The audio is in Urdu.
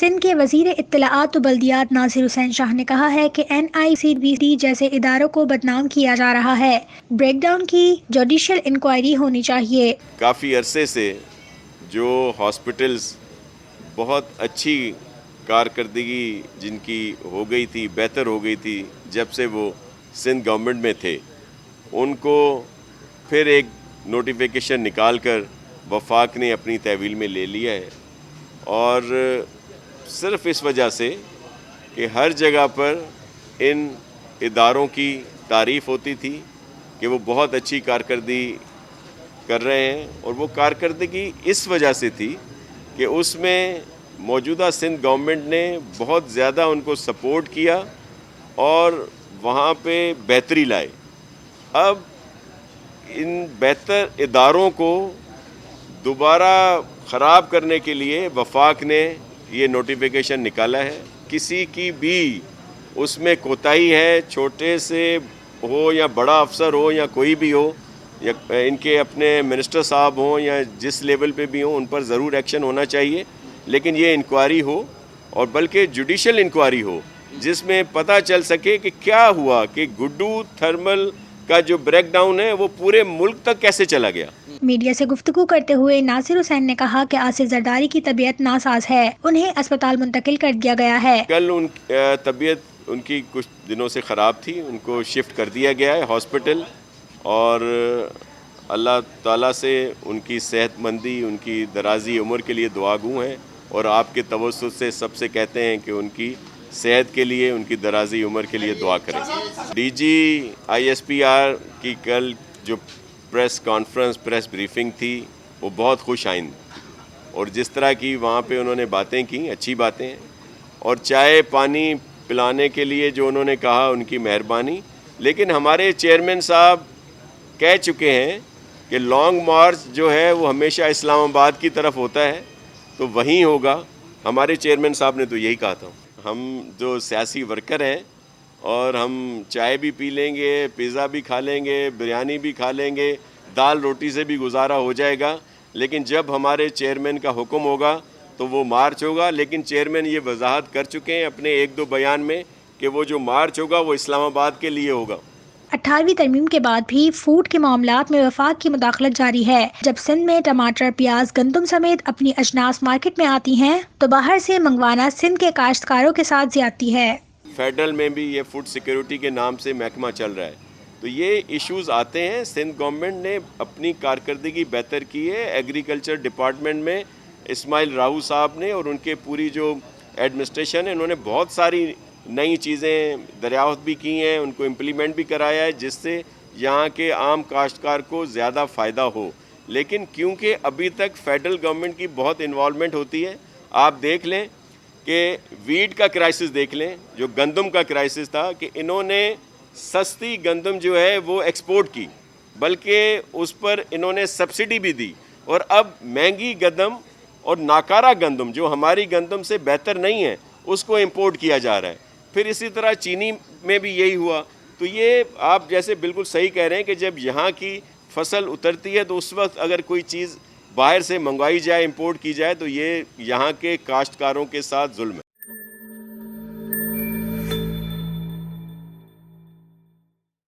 سندھ کے وزیر اطلاعات و بلدیات ناصر حسین شاہ نے کہا ہے کہ NICVC جیسے اداروں کو بدنام کیا جا رہا ہے، بریک ڈاؤن کی جوڈیشل انکوائری ہونی چاہیے۔ کافی عرصے سے جو ہاسپٹلز بہت اچھی کارکردگی جن کی ہو گئی تھی، بہتر ہو گئی تھی جب سے وہ سندھ گورنمنٹ میں تھے، ان کو پھر ایک نوٹیفیکیشن نکال کر وفاق نے اپنی تحویل میں لے لیا ہے، اور صرف اس وجہ سے کہ ہر جگہ پر ان اداروں کی تعریف ہوتی تھی کہ وہ بہت اچھی کارکردگی کر رہے ہیں، اور وہ کارکردگی اس وجہ سے تھی کہ اس میں موجودہ سندھ گورنمنٹ نے بہت زیادہ ان کو سپورٹ کیا اور وہاں پہ بہتری لائے۔ اب ان بہتر اداروں کو دوبارہ خراب کرنے کے لیے وفاق نے یہ نوٹیفیکیشن نکالا ہے۔ کسی کی بھی اس میں کوتاہی ہے، چھوٹے سے ہو یا بڑا افسر ہو یا کوئی بھی ہو، یا ان کے اپنے منسٹر صاحب ہوں یا جس لیول پہ بھی ہوں، ان پر ضرور ایکشن ہونا چاہیے، لیکن یہ انکوائری ہو، اور بلکہ جوڈیشل انکوائری ہو جس میں پتہ چل سکے کہ کیا ہوا، کہ گڈو تھرمل کا جو بریک ڈاؤن ہے وہ پورے ملک تک کیسے چلا گیا۔ میڈیا سے گفتگو کرتے ہوئے ناصر حسین نے کہا کہ آصف زرداری کی طبیعت ناساز ہے، انہیں اسپتال منتقل کر دیا گیا ہے۔ کل طبیعت ان کی کچھ دنوں سے خراب تھی، ان کو شفٹ کر دیا گیا ہے ہاسپٹل، اور اللہ تعالیٰ سے ان کی صحت مندی، ان کی درازی عمر کے لیے دعا گو ہیں، اور آپ کے توسط سے سب سے کہتے ہیں کہ ان کی صحت کے لیے، ان کی درازی عمر کے لیے دعا کریں۔ DG ISPR کی کل جو پریس کانفرنس، پریس بریفنگ تھی، وہ بہت خوش آئند، اور جس طرح کی وہاں پہ انہوں نے باتیں کی، اچھی باتیں ہیں، اور چائے پانی پلانے کے لیے جو انہوں نے کہا ان کی مہربانی، لیکن ہمارے چیئرمین صاحب کہہ چکے ہیں کہ لانگ مارچ جو ہے وہ ہمیشہ اسلام آباد کی طرف ہوتا ہے، تو وہیں ہوگا۔ ہمارے چیئرمین صاحب نے تو یہی کہا تھا۔ ہم جو سیاسی ورکر ہیں، اور ہم چائے بھی پی لیں گے، پیزا بھی کھا لیں گے، بریانی بھی کھا لیں گے، دال روٹی سے بھی گزارا ہو جائے گا، لیکن جب ہمارے چیئرمین کا حکم ہوگا تو وہ مارچ ہوگا۔ لیکن چیئرمین یہ وضاحت کر چکے ہیں اپنے ایک دو بیان میں کہ وہ جو مارچ ہوگا وہ اسلام آباد کے لیے ہوگا۔ 18ویں ترمیم کے بعد بھی فوڈ کے معاملات میں وفاق کی مداخلت جاری ہے۔ جب سندھ میں ٹماٹر، پیاز، گندم سمیت اپنی اجناس مارکیٹ میں آتی ہیں تو باہر سے منگوانا سندھ کے کاشتکاروں کے ساتھ زیادتی ہے۔ فیڈرل میں بھی یہ فوڈ سیکیورٹی کے نام سے محکمہ چل رہا ہے، تو یہ ایشوز آتے ہیں۔ سندھ گورنمنٹ نے اپنی کارکردگی بہتر کی ہے۔ ایگریکلچر ڈپارٹمنٹ میں اسماعیل راہو صاحب نے اور ان کے پوری جو ایڈمنسٹریشن ہے، انہوں نے بہت ساری نئی چیزیں دریافت بھی کی ہیں، ان کو امپلیمنٹ بھی کرایا ہے، جس سے یہاں کے عام کاشتکار کو زیادہ فائدہ ہو۔ لیکن کیونکہ ابھی تک فیڈرل گورنمنٹ کی بہت انوالومنٹ ہوتی ہے، آپ دیکھ لیں کہ ویٹ کا کرائسس دیکھ لیں، جو گندم کا کرائسس تھا، کہ انہوں نے سستی گندم جو ہے وہ ایکسپورٹ کی، بلکہ اس پر انہوں نے سبسڈی بھی دی، اور اب مہنگی گندم اور ناکارہ گندم جو ہماری گندم سے بہتر نہیں ہے اس کو امپورٹ کیا جا رہا ہے۔ پھر اسی طرح چینی میں بھی یہی ہوا۔ تو یہ آپ جیسے بالکل صحیح کہہ رہے ہیں کہ جب یہاں کی فصل اترتی ہے تو اس وقت اگر کوئی چیز باہر سے منگوائی جائے، امپورٹ کی جائے، تو یہ یہاں کے کاشتکاروں کے ساتھ ظلم ہے۔